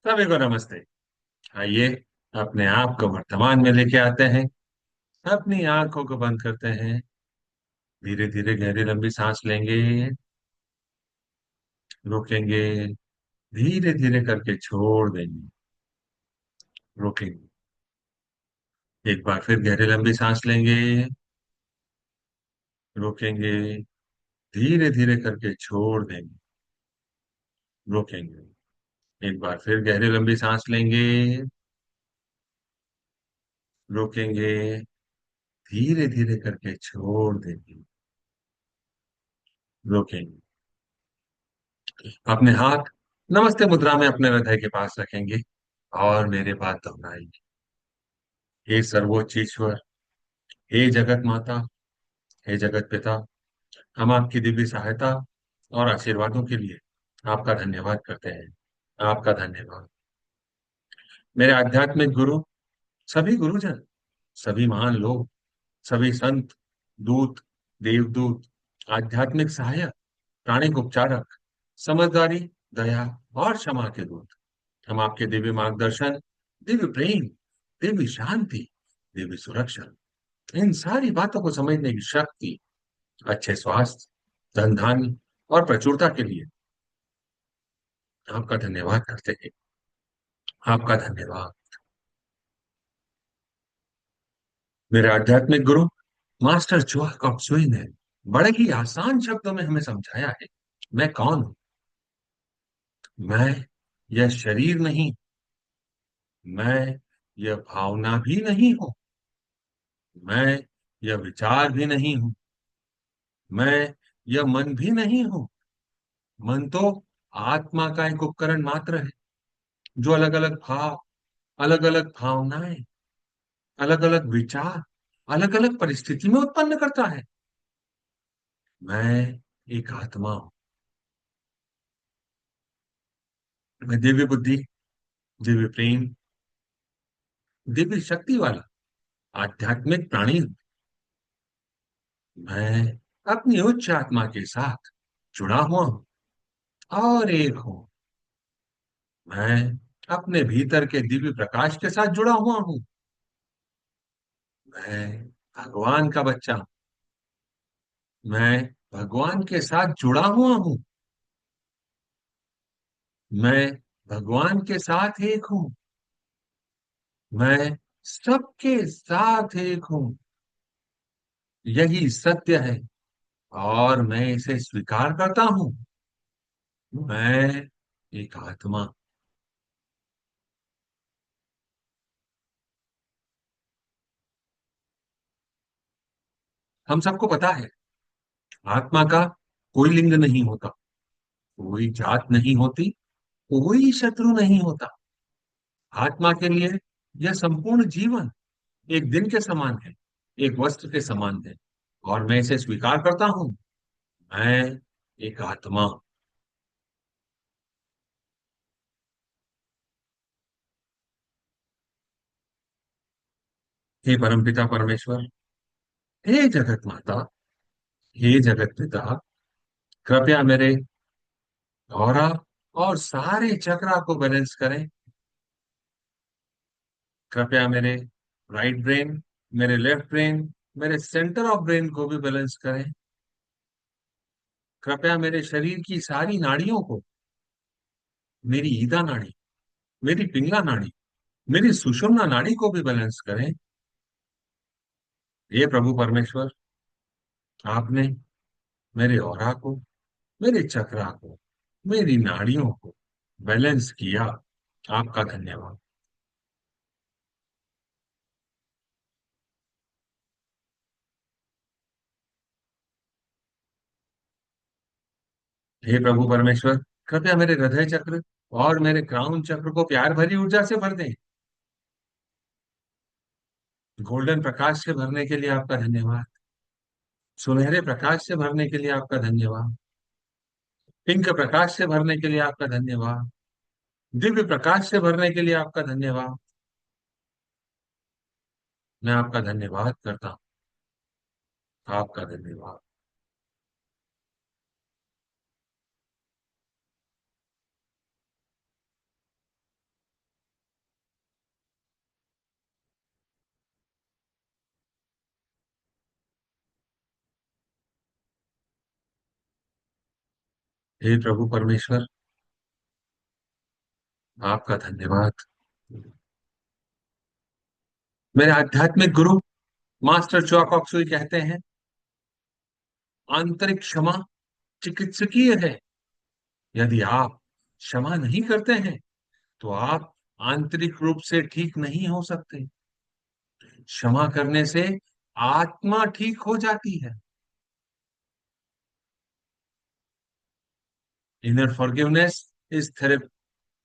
सभी को नमस्ते। आइए, अपने आप को वर्तमान में लेके आते हैं। अपनी आंखों को बंद करते हैं। धीरे धीरे गहरी लंबी सांस लेंगे। रोकेंगे। धीरे धीरे करके छोड़ देंगे। रोकेंगे। एक बार फिर गहरी लंबी सांस लेंगे। रोकेंगे। धीरे धीरे करके छोड़ देंगे। रोकेंगे। एक बार फिर गहरी लंबी सांस लेंगे। रोकेंगे। धीरे धीरे करके छोड़ देंगे। रोकेंगे। अपने हाथ नमस्ते मुद्रा में अपने हृदय के पास रखेंगे और मेरे बात दोहराएंगे। हे सर्वोच्च ईश्वर, हे जगत माता, हे जगत पिता, हम आपकी दिव्य सहायता और आशीर्वादों के लिए आपका धन्यवाद करते हैं। आपका धन्यवाद। मेरे आध्यात्मिक गुरु, सभी गुरुजन, सभी महान लोग, सभी संत, दूत, देवदूत, आध्यात्मिक सहायक, प्राणिक उपचारक, समझदारी, दया और क्षमा के दूत, हम आपके दिव्य मार्गदर्शन, दिव्य प्रेम, दिव्य शांति, दिव्य सुरक्षा, इन सारी बातों को समझने की शक्ति, अच्छे स्वास्थ्य, धन धान्य और प्रचुरता के लिए आपका धन्यवाद करते हैं। आपका धन्यवाद। मेरे आध्यात्मिक गुरु मास्टर चुआ कॉक्सुई ने बड़े ही आसान शब्दों में हमें समझाया है। मैं कौन हूं? मैं यह शरीर नहीं। मैं यह भावना भी नहीं हूं। मैं यह विचार भी नहीं हूं। मैं यह मन भी नहीं हूं। मन तो आत्मा का एक उपकरण मात्र है, जो अलग अलग भाव, अलग अलग भावनाएं, अलग अलग विचार, अलग अलग परिस्थिति में उत्पन्न करता है। मैं एक आत्मा हूं। मैं दिव्य बुद्धि, दिव्य प्रेम, दिव्य शक्ति वाला आध्यात्मिक प्राणी हूं। मैं अपनी उच्च आत्मा के साथ जुड़ा हुआ हूं और एक हूं। मैं अपने भीतर के दिव्य प्रकाश के साथ जुड़ा हुआ हूं। मैं भगवान का बच्चा हूं। मैं भगवान के साथ जुड़ा हुआ हूं। मैं भगवान के साथ एक हूं। मैं सबके साथ एक हूं। यही सत्य है और मैं इसे स्वीकार करता हूं। मैं एक आत्मा। हम सबको पता है, आत्मा का कोई लिंग नहीं होता, कोई जात नहीं होती, कोई शत्रु नहीं होता। आत्मा के लिए यह संपूर्ण जीवन एक दिन के समान है, एक वस्त्र के समान है, और मैं इसे स्वीकार करता हूं। मैं एक आत्मा हूं। हे परमपिता परमेश्वर, हे जगत माता, हे जगत पिता, कृपया मेरे गौरा और सारे चक्रा को बैलेंस करें। कृपया मेरे राइट ब्रेन, मेरे लेफ्ट ब्रेन, मेरे सेंटर ऑफ ब्रेन को भी बैलेंस करें। कृपया मेरे शरीर की सारी नाड़ियों को, मेरी ईदा नाड़ी, मेरी पिंगला नाड़ी, मेरी सुषुम्ना नाड़ी को भी बैलेंस करें। हे प्रभु परमेश्वर, आपने मेरे ऑरा को, मेरे चक्रा को, मेरी नाड़ियों को बैलेंस किया। आपका धन्यवाद। हे प्रभु परमेश्वर, कृपया मेरे हृदय चक्र और मेरे क्राउन चक्र को प्यार भरी ऊर्जा से भर दें। गोल्डन प्रकाश से भरने के लिए आपका धन्यवाद। सुनहरे प्रकाश से भरने के लिए आपका धन्यवाद। पिंक प्रकाश से भरने के लिए आपका धन्यवाद। दिव्य प्रकाश से भरने के लिए आपका धन्यवाद। मैं आपका धन्यवाद करता हूँ। आपका धन्यवाद। हे प्रभु परमेश्वर, आपका धन्यवाद। मेरे आध्यात्मिक गुरु मास्टर चौकॉक्सुई कहते हैं, आंतरिक क्षमा चिकित्सकीय है। यदि आप क्षमा नहीं करते हैं तो आप आंतरिक रूप से ठीक नहीं हो सकते। क्षमा करने से आत्मा ठीक हो जाती है। Inner forgiveness is therapist.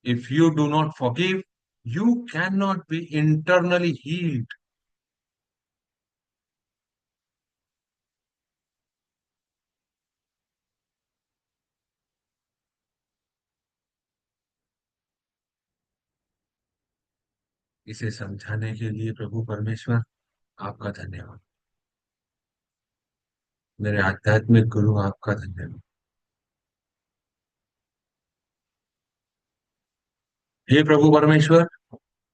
If you do not forgive, you can not be internally healed. इसे समझाने के लिए प्रभु परमेश्वर, आपका धन्यवाद। मेरे आध्यात्मिक गुरु, आपका धन्यवाद। हे प्रभु परमेश्वर,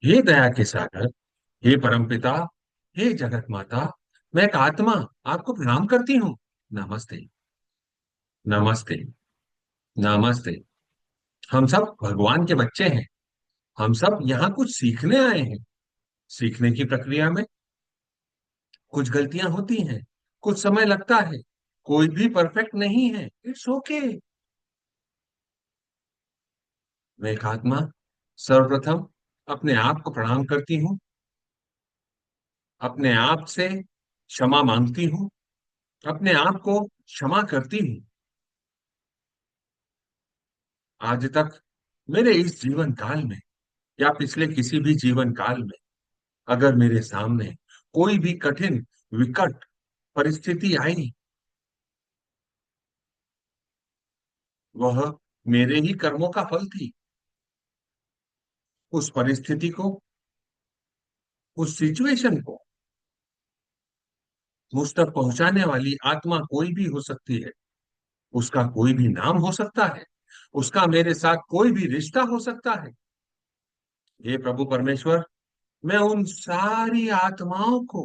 हे दया के सागर, हे परमपिता, हे जगत माता, मैं एक आत्मा आपको प्रणाम करती हूँ। नमस्ते। नमस्ते। नमस्ते। हम सब भगवान के बच्चे हैं। हम सब यहाँ कुछ सीखने आए हैं। सीखने की प्रक्रिया में कुछ गलतियां होती हैं, कुछ समय लगता है। कोई भी परफेक्ट नहीं है। It's okay. मैं एक आत्मा सर्वप्रथम अपने आप को प्रणाम करती हूँ, अपने आप से क्षमा मांगती हूँ, अपने आप को क्षमा करती हूँ। आज तक मेरे इस जीवन काल में या पिछले किसी भी जीवन काल में अगर मेरे सामने कोई भी कठिन विकट परिस्थिति आई, वह मेरे ही कर्मों का फल थी। उस परिस्थिति को, उस सिचुएशन को मुझ तक पहुंचाने वाली आत्मा कोई भी हो सकती है। उसका कोई भी नाम हो सकता है। उसका मेरे साथ कोई भी रिश्ता हो सकता है। हे प्रभु परमेश्वर, मैं उन सारी आत्माओं को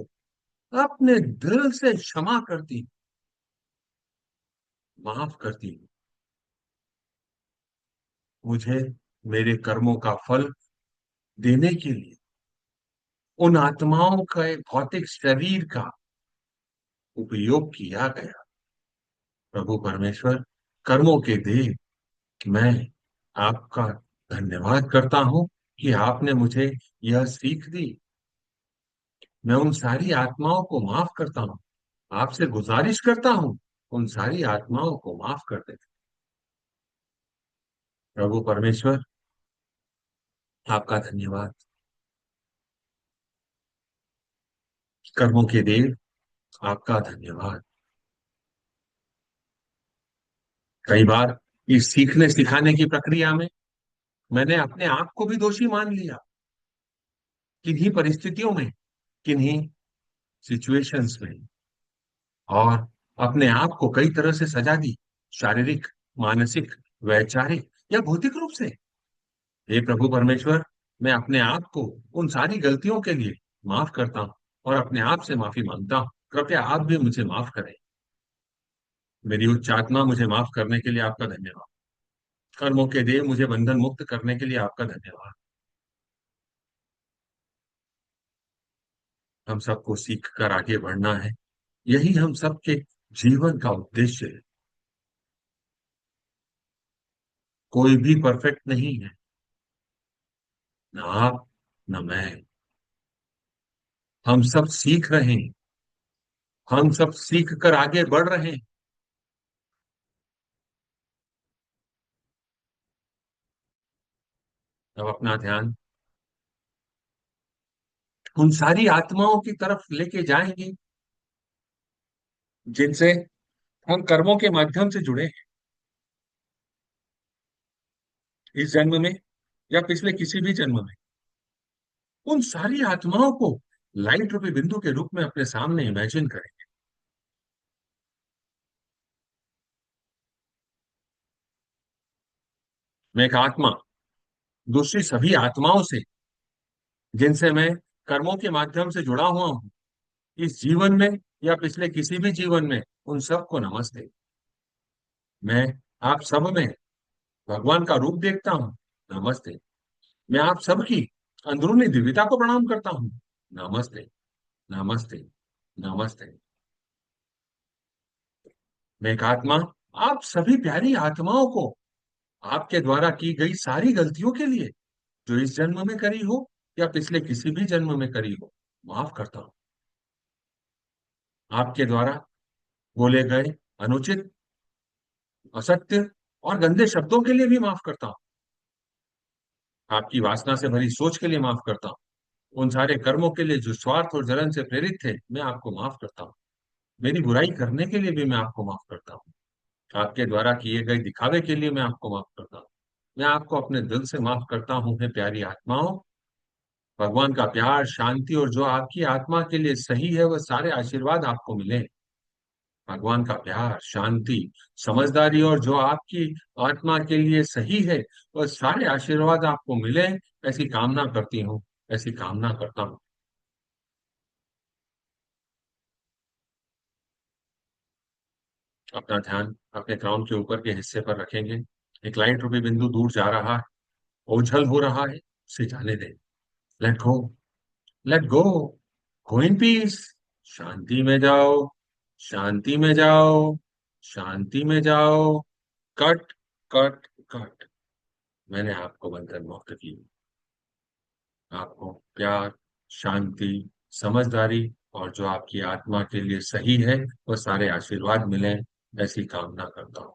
अपने दिल से क्षमा करती हूँ, माफ करती हूँ। मुझे मेरे कर्मों का फल देने के लिए उन आत्माओं के भौतिक शरीर का उपयोग किया गया। प्रभु परमेश्वर, कर्मों के देव, मैं आपका धन्यवाद करता हूं कि आपने मुझे यह सीख दी। मैं उन सारी आत्माओं को माफ करता हूं। आपसे गुजारिश करता हूं, उन सारी आत्माओं को माफ कर दे। प्रभु परमेश्वर, आपका धन्यवाद। कर्मों के देव, आपका धन्यवाद। कई बार इस सीखने सिखाने की प्रक्रिया में मैंने अपने आप को भी दोषी मान लिया। किन्हीं परिस्थितियों में, किन्हीं सिचुएशंस में, और अपने आप को कई तरह से सजा दी। शारीरिक, मानसिक, वैचारिक या भौतिक रूप से। हे प्रभु परमेश्वर, मैं अपने आप को उन सारी गलतियों के लिए माफ करता हूं और अपने आप से माफी मांगता हूं। कृपया आप भी मुझे माफ करें। मेरी उच्च आत्मा, मुझे माफ करने के लिए आपका धन्यवाद। कर्मों के देव, मुझे बंधन मुक्त करने के लिए आपका धन्यवाद। हम सबको सीख कर आगे बढ़ना है। यही हम सबके जीवन का उद्देश्य है। कोई भी परफेक्ट नहीं है, ना आप, ना मैं। हम सब सीख रहे हैं। हम सब सीख कर आगे बढ़ रहे हैं। अब अपना ध्यान उन सारी आत्माओं की तरफ लेके जाएंगे जिनसे हम कर्मों के माध्यम से जुड़े हैं, इस जन्म में या पिछले किसी भी जन्म में। उन सारी आत्माओं को लाइट रूपी बिंदु के रूप में अपने सामने इमेजिन करें। मैं एक आत्मा दूसरी सभी आत्माओं से, जिनसे मैं कर्मों के माध्यम से जुड़ा हुआ हूं, इस जीवन में या पिछले किसी भी जीवन में, उन सबको नमस्ते। मैं आप सब में भगवान का रूप देखता हूँ। नमस्ते। मैं आप सबकी अंदरूनी दिव्यता को प्रणाम करता हूँ। नमस्ते। नमस्ते। नमस्ते। मैं एक आत्मा आप सभी प्यारी आत्माओं को आपके द्वारा की गई सारी गलतियों के लिए, जो इस जन्म में करी हो या पिछले किसी भी जन्म में करी हो, माफ करता हूँ। आपके द्वारा बोले गए अनुचित, असत्य और गंदे शब्दों के लिए भी माफ करता हूँ। आपकी वासना से भरी सोच के लिए माफ करता हूँ। उन सारे कर्मों के लिए जो स्वार्थ और जलन से प्रेरित थे, मैं आपको माफ करता हूँ। मेरी बुराई करने के लिए भी मैं आपको माफ करता हूँ। आपके द्वारा किए गए दिखावे के लिए मैं आपको माफ करता हूँ। मैं आपको अपने दिल से माफ करता हूँ। हे प्यारी आत्माओं, भगवान का प्यार, शांति और जो आपकी आत्मा के लिए सही है, वह सारे आशीर्वाद आपको मिले। भगवान का प्यार, शांति, समझदारी और जो आपकी आत्मा के लिए सही है, वह सारे आशीर्वाद आपको मिले। ऐसी कामना करती हूँ, ऐसी कामना करता हूँ। अपना ध्यान अपने क्राउन के ऊपर के हिस्से पर रखेंगे। एक लाइट रूपी बिंदु दूर जा रहा है, ओझल हो रहा है, उसे जाने दें। Let go. Let go. Go in peace. शांति में जाओ। शांति में जाओ। शांति में जाओ। कट। कट। कट। मैंने आपको बंधन मुक्त किया। आपको प्यार, शांति, समझदारी और जो आपकी आत्मा के लिए सही है, वो सारे आशीर्वाद मिले, ऐसी कामना करता हूँ।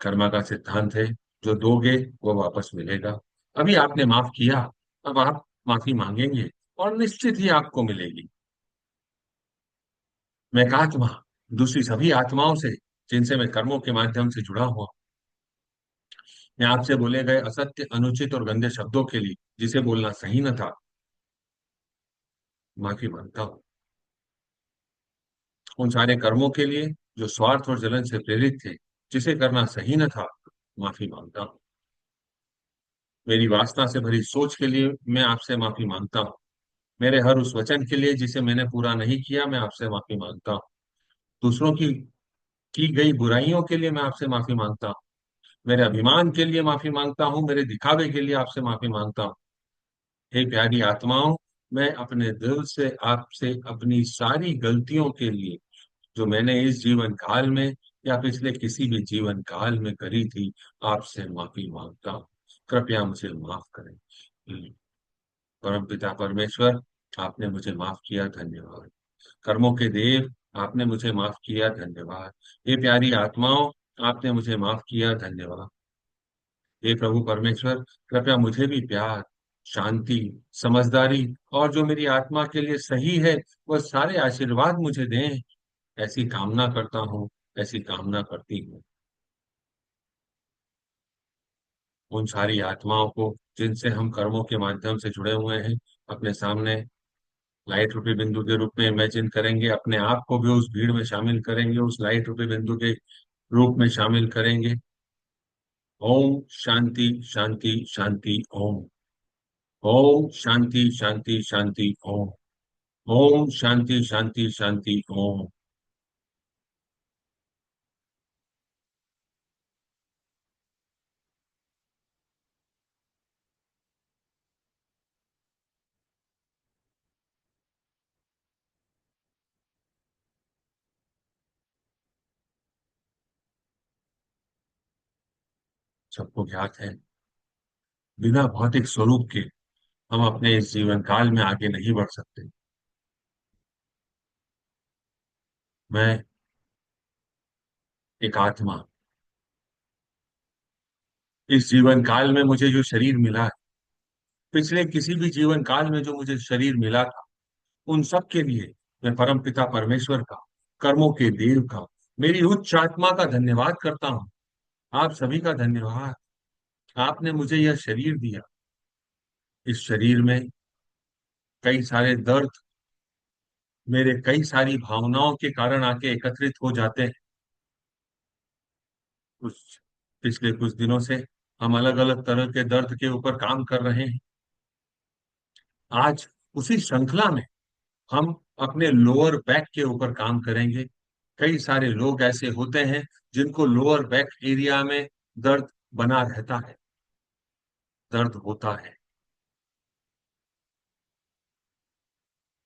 कर्मा का सिद्धांत है, जो दोगे वो वापस मिलेगा। अभी आपने माफ किया, अब आप माफी मांगेंगे और निश्चित ही आपको मिलेगी। मैं एक आत्मा दूसरी सभी आत्माओं से, जिनसे मैं कर्मों के माध्यम से जुड़ा हुआ, मैं आपसे बोले गए असत्य, अनुचित और गंदे शब्दों के लिए, जिसे बोलना सही न था, माफी मांगता हूँ। उन सारे कर्मों के लिए जो स्वार्थ और जलन से प्रेरित थे, जिसे करना सही न था, माफी मांगता हूँ। मेरी वासना से भरी सोच के लिए मैं आपसे माफी मांगता हूँ। मेरे हर उस वचन के लिए जिसे मैंने पूरा नहीं किया, मैं आपसे माफी मांगता हूँ। दूसरों की गई बुराइयों के लिए मैं आपसे माफी मांगता हूँ। मेरे अभिमान के लिए माफी मांगता हूँ। मेरे दिखावे के लिए आपसे माफी मांगता हूँ। हे प्यारी आत्माओं, मैं अपने दिल से आपसे अपनी सारी गलतियों के लिए, जो मैंने इस जीवन काल में या पिछले किसी भी जीवन काल में करी थी, आपसे माफी मांगता हूँ। कृपया मुझे माफ करें। परम पिता परमेश्वर, आपने मुझे माफ किया, धन्यवाद। कर्मों के देव, आपने मुझे माफ किया, धन्यवाद। ये प्यारी आत्माओं, आपने मुझे माफ किया, धन्यवाद। हे प्रभु परमेश्वर, कृपया मुझे भी प्यार, शांति, समझदारी और जो मेरी आत्मा के लिए सही है, वह सारे आशीर्वाद मुझे दें। ऐसी कामना करता हूँ, ऐसी कामना करती हूँ। उन सारी आत्माओं को जिनसे हम कर्मों के माध्यम से जुड़े हुए हैं, अपने सामने लाइट रूपी बिंदु के रूप में इमेजिन करेंगे। अपने आप को भी उस भीड़ में शामिल करेंगे, उस लाइट रूपी बिंदु के रूप में शामिल करेंगे। ओम शांति शांति शांति ओम। ओम शांति शांति शांति ओम। ओम शांति शांति शांति ओम। सबको ज्ञात है, बिना भौतिक स्वरूप के हम अपने इस जीवन काल में आगे नहीं बढ़ सकते। मैं एक आत्मा, इस जीवन काल में मुझे जो शरीर मिला है, पिछले किसी भी जीवन काल में जो मुझे शरीर मिला था, उन सब के लिए मैं परम पिता परमेश्वर का, कर्मों के देव का, मेरी उच्च आत्मा का धन्यवाद करता हूँ। आप सभी का धन्यवाद। आपने मुझे यह शरीर दिया। इस शरीर में कई सारे दर्द, मेरे कई सारी भावनाओं के कारण आके एकत्रित हो जाते हैं। कुछ पिछले कुछ दिनों से हम अलग अलग तरह के दर्द के ऊपर काम कर रहे हैं। आज उसी श्रृंखला में हम अपने लोअर बैक के ऊपर काम करेंगे। कई सारे लोग ऐसे होते हैं जिनको लोअर बैक एरिया में दर्द बना रहता है, दर्द होता है।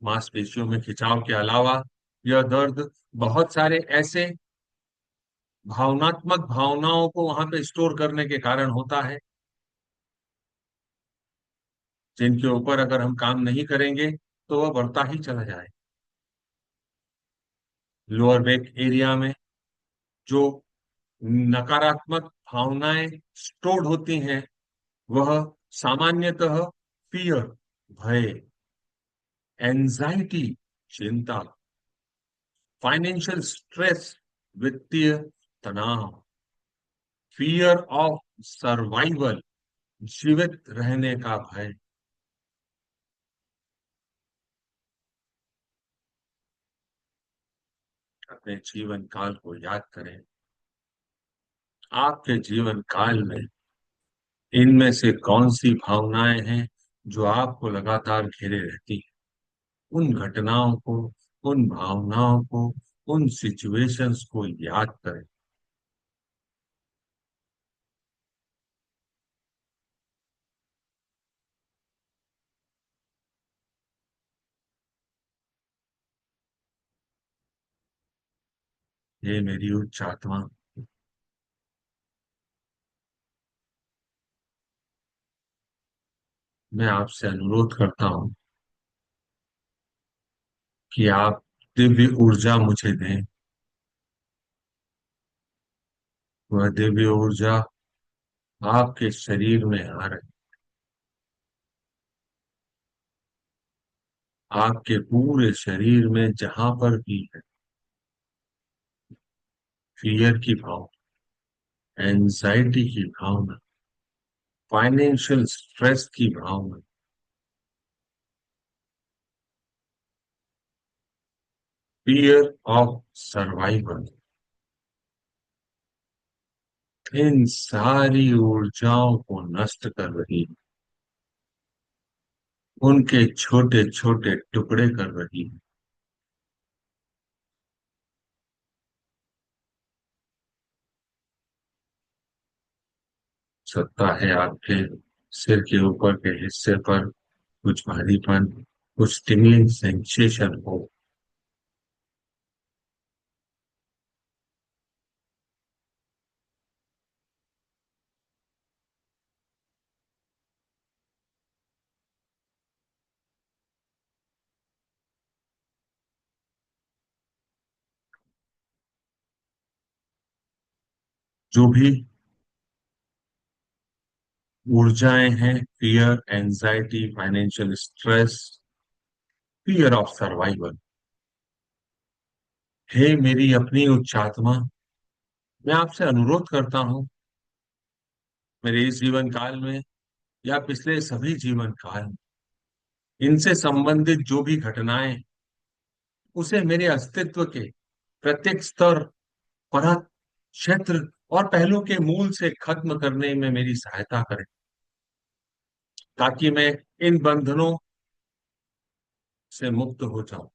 मांसपेशियों में खिंचाव के अलावा यह दर्द बहुत सारे ऐसे भावनात्मक भावनाओं को वहां पे स्टोर करने के कारण होता है, जिनके ऊपर अगर हम काम नहीं करेंगे तो वह बढ़ता ही चला जाए। लोअर बैक एरिया में जो नकारात्मक भावनाएं स्टोर्ड होती हैं, वह सामान्यतः फियर, भय, एंजाइटी, चिंता, फाइनेंशियल स्ट्रेस, वित्तीय तनाव, फियर ऑफ सर्वाइवल, जीवित रहने का भय। अपने जीवन काल को याद करें। आपके जीवन काल में इनमें से कौन सी भावनाएं हैं जो आपको लगातार घेरे रहती हैं? उन घटनाओं को, उन भावनाओं को, उन सिचुएशंस को याद करें। ये मेरी उच्च आत्मा, मैं आपसे अनुरोध करता हूं कि आप दिव्य ऊर्जा मुझे दें। वह दिव्य ऊर्जा आपके शरीर में आ रही, आपके पूरे शरीर में जहां पर भी है, फियर की भावना, एंजाइटी की भावना, फाइनेंशियल स्ट्रेस की भावना, फियर ऑफ सर्वाइवल, इन सारी ऊर्जाओं को नष्ट कर रही है, उनके छोटे छोटे टुकड़े कर रही है। सकता है आपके सिर के ऊपर के हिस्से पर कुछ भारीपन, कुछ टिंगलिंग सेंसेशन हो। जो भी ऊर्जाएं हैं, fear, anxiety, financial stress, fear of survival, हे मेरी अपनी उच्च आत्मा, मैं आपसे अनुरोध करता हूं, मेरे इस जीवन काल में या पिछले सभी जीवन काल में इनसे संबंधित जो भी घटनाएं, उसे मेरे अस्तित्व के प्रत्येक स्तर, परत, क्षेत्र और पहलू के मूल से खत्म करने में मेरी सहायता करें, ताकि मैं इन बंधनों से मुक्त हो जाऊं,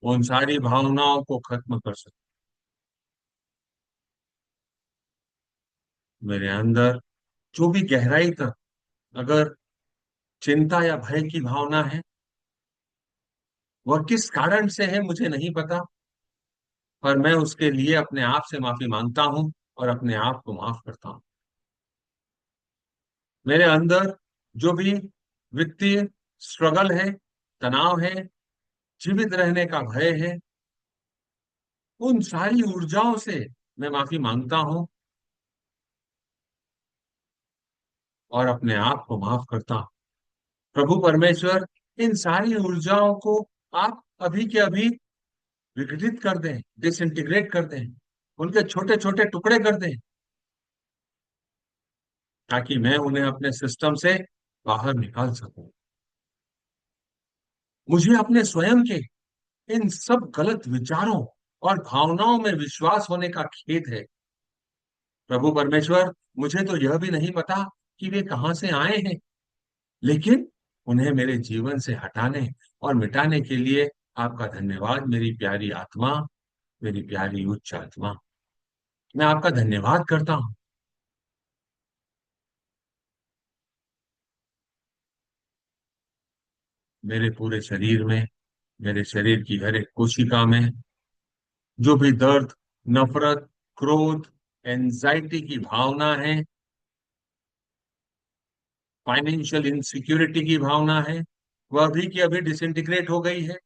उन सारी भावनाओं को खत्म कर सकूं। मेरे अंदर जो भी गहराई तक अगर चिंता या भय की भावना है, वह किस कारण से है मुझे नहीं पता, पर मैं उसके लिए अपने आप से माफी मांगता हूं और अपने आप को माफ करता हूं। मेरे अंदर जो भी वित्तीय स्ट्रगल है, तनाव है, जीवित रहने का भय है, उन सारी ऊर्जाओं से मैं माफी मांगता हूं और अपने आप को माफ करता हूं। प्रभु परमेश्वर, इन सारी ऊर्जाओं को आप अभी के अभी विघटित कर दें, डिसइंटीग्रेट कर दें, उनके छोटे छोटे टुकड़े कर दें, ताकि मैं उन्हें अपने सिस्टम से बाहर निकाल सकूं। मुझे अपने स्वयं के इन सब गलत विचारों और भावनाओं में विश्वास होने का खेद है। प्रभु परमेश्वर, मुझे तो यह भी नहीं पता कि वे कहां से आए हैं, लेकिन उन्हें मेरे जीवन से हटाने और मिटाने के लिए आपका धन्यवाद मेरी प्यारी आत्मा। मेरी प्यारी उच्च आत्मा, मैं आपका धन्यवाद करता हूँ। मेरे पूरे शरीर में, मेरे शरीर की हर एक कोशिका में जो भी दर्द, नफरत, क्रोध, एंजाइटी की भावना है, फाइनेंशियल इनसिक्योरिटी की भावना है, वह भी कि अभी डिसइंटीग्रेट हो गई है,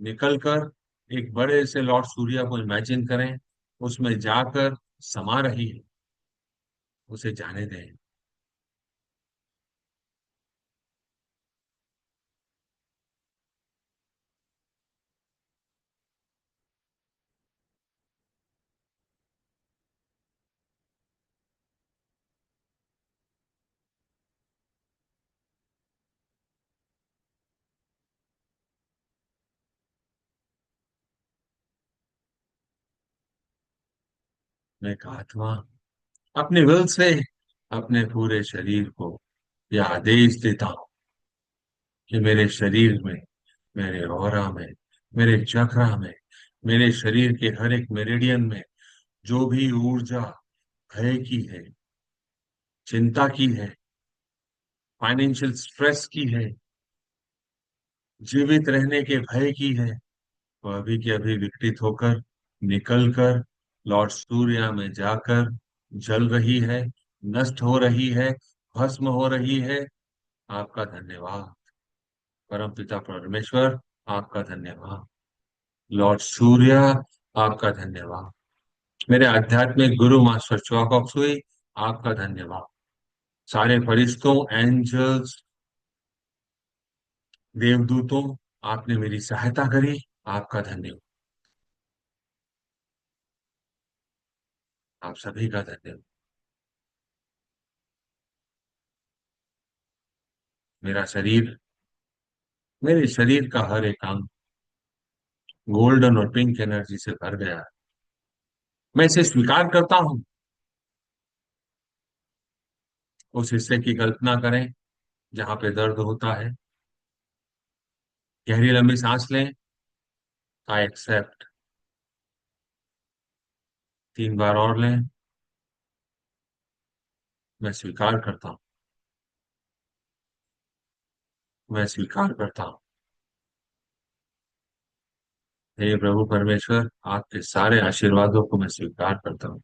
निकलकर एक बड़े से लॉर्ड सूर्य को इमेजिन करें, उसमें जाकर समा रही है, उसे जाने दें। मैं एक आत्मा अपने विल से अपने पूरे शरीर को यह आदेश देता हूं कि मेरे शरीर में, मेरे ऑरा में, मेरे चक्रा में, मेरे शरीर के हर एक मेरिडियन में जो भी ऊर्जा भय की है, चिंता की है, फाइनेंशियल स्ट्रेस की है, जीवित रहने के भय की है, वह अभी के अभी विकसित होकर, निकलकर लॉर्ड सूर्य में जाकर जल रही है, नष्ट हो रही है, भस्म हो रही है। आपका धन्यवाद परम पिता परमेश्वर, आपका धन्यवाद लॉर्ड सूर्य, आपका धन्यवाद मेरे आध्यात्मिक गुरु मास्टर चौकअप, आपका धन्यवाद सारे फरिश्तों, एंजल्स, देवदूतों, आपने मेरी सहायता करी, आपका धन्यवाद। आप सभी का धन्यवाद। मेरा शरीर, मेरे शरीर का हर एक अंग गोल्डन और पिंक एनर्जी से भर गया है। मैं इसे स्वीकार करता हूं। उस हिस्से की कल्पना करें जहां पे दर्द होता है। गहरी लंबी सांस लें। I accept. 3 बार और लें। मैं स्वीकार करता हूं। मैं स्वीकार करता हूं। हे प्रभु परमेश्वर, आपके सारे आशीर्वादों को मैं स्वीकार करता हूं।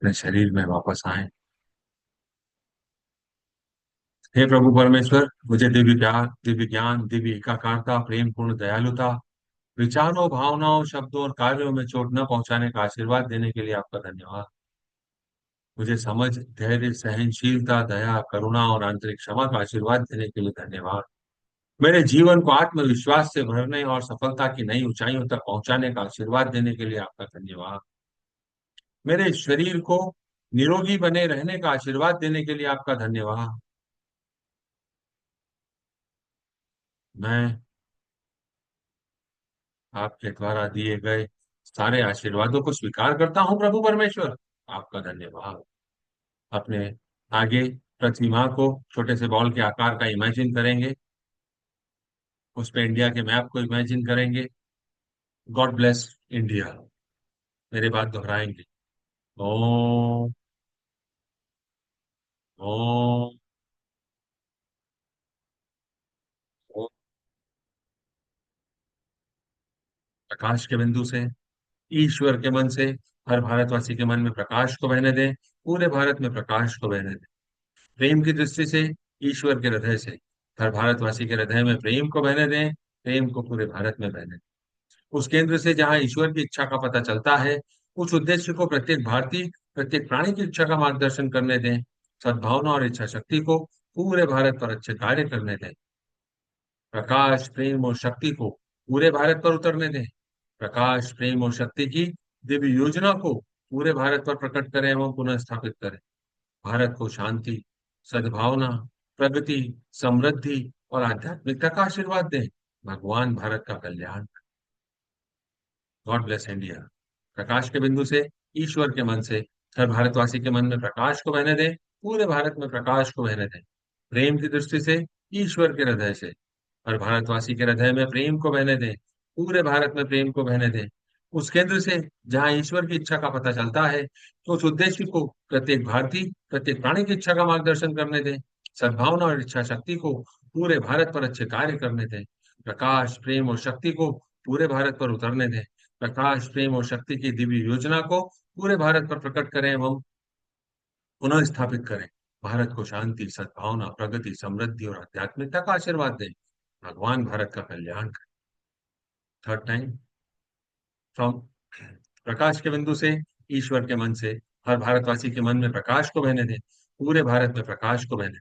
अपने शरीर में वापस आए। हे प्रभु परमेश्वर, मुझे दिव्य प्यार, दिव्य ज्ञान, दिव्य एकाकारता, प्रेम पूर्ण दयालुता, विचारों, भावनाओं, शब्दों और कार्यों में चोट न पहुंचाने का आशीर्वाद देने के लिए आपका धन्यवाद। मुझे समझ, धैर्य, सहनशीलता, दया, करुणा और आंतरिक क्षमा का आशीर्वाद देने के लिए धन्यवाद। मेरे जीवन को आत्मविश्वास से भरने और सफलता की नई ऊंचाइयों तक पहुंचाने का आशीर्वाद देने के लिए आपका धन्यवाद। मेरे शरीर को निरोगी बने रहने का आशीर्वाद देने के लिए आपका धन्यवाद। मैं आपके द्वारा दिए गए सारे आशीर्वादों को स्वीकार करता हूं प्रभु परमेश्वर, आपका धन्यवाद। अपने आगे प्रतिमा को छोटे से बॉल के आकार का इमेजिन करेंगे। उस पे इंडिया के मैप को इमेजिन करेंगे। God bless India. मेरे बात दोहराएंगे। ओम। ओम। ओम। प्रकाश के बिंदु से, ईश्वर के मन से हर भारतवासी के मन में प्रकाश को बहने दें। पूरे भारत में प्रकाश को बहने दें। प्रेम की दृष्टि से, ईश्वर के हृदय से हर भारतवासी के हृदय में प्रेम को बहने दें। प्रेम को पूरे भारत में बहने दें। उस केंद्र से जहां ईश्वर की इच्छा का पता चलता है, उस उद्देश्य को प्रत्येक भारतीय, प्रत्येक प्राणी की इच्छा का मार्गदर्शन करने दें। सद्भावना और इच्छा शक्ति को पूरे भारत पर अच्छे कार्य करने दें। प्रकाश, प्रेम और शक्ति को पूरे भारत पर उतरने दें। प्रकाश, प्रेम और शक्ति की दिव्य योजना को पूरे भारत पर प्रकट करें एवं पुनः स्थापित करें। भारत को शांति, सद्भावना, प्रगति, समृद्धि और आध्यात्मिकता का आशीर्वाद दें। भगवान भारत का कल्याण। God bless India. प्रकाश के बिंदु से, ईश्वर के मन से, हर भारतवासी के मन में प्रकाश को बहने दें। पूरे भारत में प्रकाश को बहने दें। प्रेम की दृष्टि से, ईश्वर के हृदय से, हर भारतवासी के हृदय में प्रेम को बहने दें। पूरे भारत में प्रेम को बहने दें। उस केंद्र से जहां ईश्वर की इच्छा का पता चलता है, तो उस उद्देश्य को प्रत्येक भारतीय, प्रत्येक प्राणी की इच्छा का मार्गदर्शन करने दें। सद्भावना और इच्छा शक्ति को पूरे भारत पर अच्छे कार्य करने दें। प्रकाश, प्रेम और शक्ति को पूरे भारत पर उतरने दें। प्रकाश, प्रेम और शक्ति की दिव्य योजना को पूरे भारत पर प्रकट करें एवं पुनः स्थापित करें। भारत को शांति, सद्भावना, प्रगति, समृद्धि और आध्यात्मिकता का आशीर्वाद दें। भगवान भारत का कल्याण करें। Third time. फ्रॉम प्रकाश के बिंदु से, ईश्वर के मन से, हर भारतवासी के मन में प्रकाश को बहने दें। पूरे भारत में प्रकाश को बहने दें।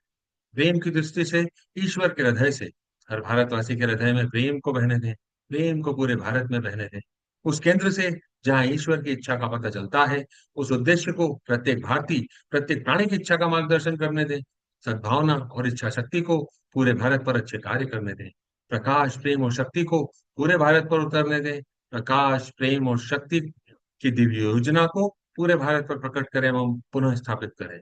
प्रेम की दृष्टि से, ईश्वर के हृदय से, हर भारतवासी के हृदय में प्रेम को बहने दें। प्रेम को पूरे भारत में बहने दें। उस केंद्र से जहां ईश्वर की इच्छा का पता चलता है, उस उद्देश्य को प्रत्येक भारतीय, प्रत्येक प्राणी की इच्छा का मार्गदर्शन करने दें। सद्भावना और इच्छा शक्ति को पूरे भारत पर अच्छे कार्य करने दें। प्रकाश, प्रेम और शक्ति को पूरे भारत पर उतरने दें। प्रकाश, प्रेम और शक्ति की दिव्य योजना को पूरे भारत पर प्रकट करें एवं पुनः स्थापित करें।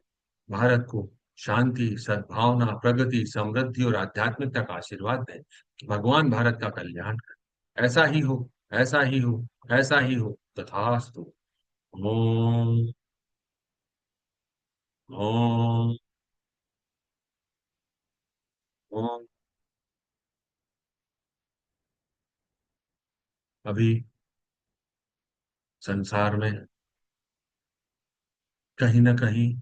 भारत को शांति, सद्भावना, प्रगति, समृद्धि और आध्यात्मिकता का आशीर्वाद दें। भगवान भारत का कल्याण करें। ऐसा ही हो, ऐसा ही हो, ऐसा ही हो, तथास्तु। ओम। ओम। ओम। अभी संसार में कहीं ना कहीं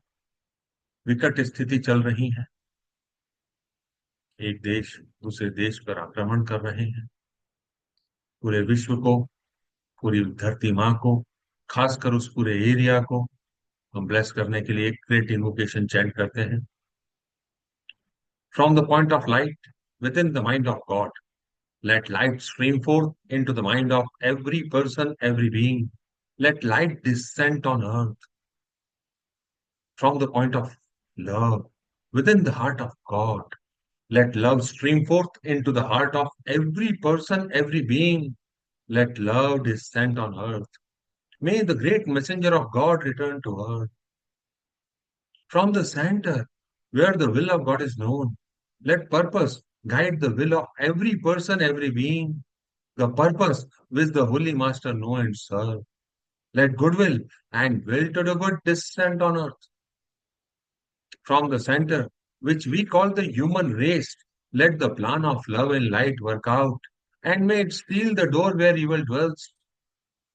विकट स्थिति चल रही है। एक देश दूसरे देश पर आक्रमण कर रहे हैं। पूरे विश्व को, पूरी धरती माँ को, खासकर उस पूरे एरिया को हम ब्लेस करने के लिए एक ग्रेट इन्वोकेशन चैंट करते हैं। From the point of light with in the mind of God, let light stream forth into the mind of every person, every being. Let light descend on earth from the point of love within the heart of God. Let love stream forth into the heart of every person, every being. Let love descend on earth. May the great messenger of God return to earth. From the center, where the will of God is known, let purpose guide the will of every person, every being. The purpose which the Holy Master know and serve. Let goodwill and will to do good descend on earth. From the center, which we call the human race, let the plan of love and light work out, and may it seal the door where evil dwells.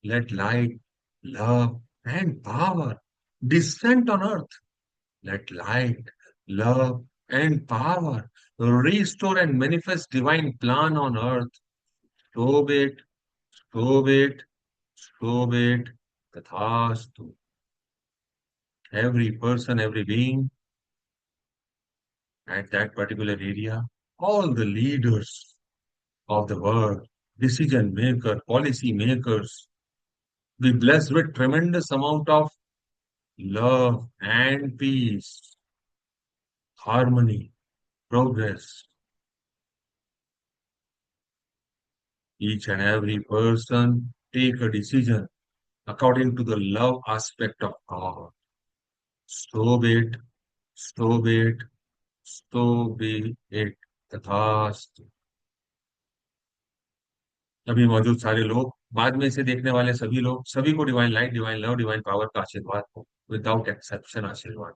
Let light, love, and power descend on earth. Let light, love, and power restore and manifest divine plan on earth. So be it, so be it, so be it. Tathastu. Every person, every being at that particular area, all the leaders of the world, decision maker, policy makers, be blessed with tremendous amount of love and peace, harmony, progress. Each and every person take a decision according to the love aspect of God. So be it, so be it, so be it. Tathastu. अभी मौजूद सारे लोग, बाद में इसे देखने वाले सभी लोग, सभी को divine light, divine love, divine power का आशीर्वाद हो, विदाउट एक्सेप्शन आशीर्वाद।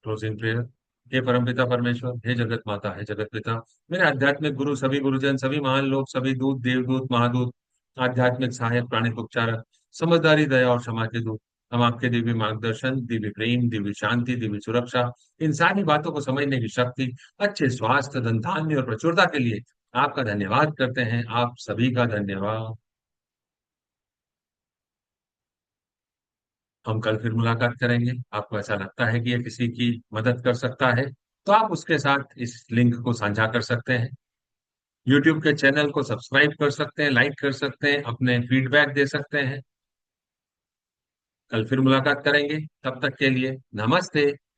Closing prayer. हे परमपिता परमेश्वर, हे जगत माता, हे जगत पिता, मेरे आध्यात्मिक गुरु, सभी गुरुजन, सभी महान लोग, सभी दूत, देवदूत, महादूत, आध्यात्मिक सहायक, प्राणिक उपचारक, समझदारी, दया और क्षमा के दूत, हम आपके दिव्य मार्गदर्शन, दिव्य प्रेम, दिव्य शांति, दिव्य सुरक्षा, इन सारी बातों को समझने की शक्ति, अच्छे स्वास्थ्य, धन धान्य और प्रचुरता के लिए आपका धन्यवाद करते हैं। आप सभी का धन्यवाद। हम कल फिर मुलाकात करेंगे। आपको ऐसा लगता है कि ये किसी की मदद कर सकता है, तो आप उसके साथ इस लिंक को साझा कर सकते हैं। यूट्यूब के चैनल को सब्सक्राइब कर सकते हैं, लाइक कर सकते हैं, अपने फीडबैक दे सकते हैं। कल फिर मुलाकात करेंगे, तब तक के लिए नमस्ते।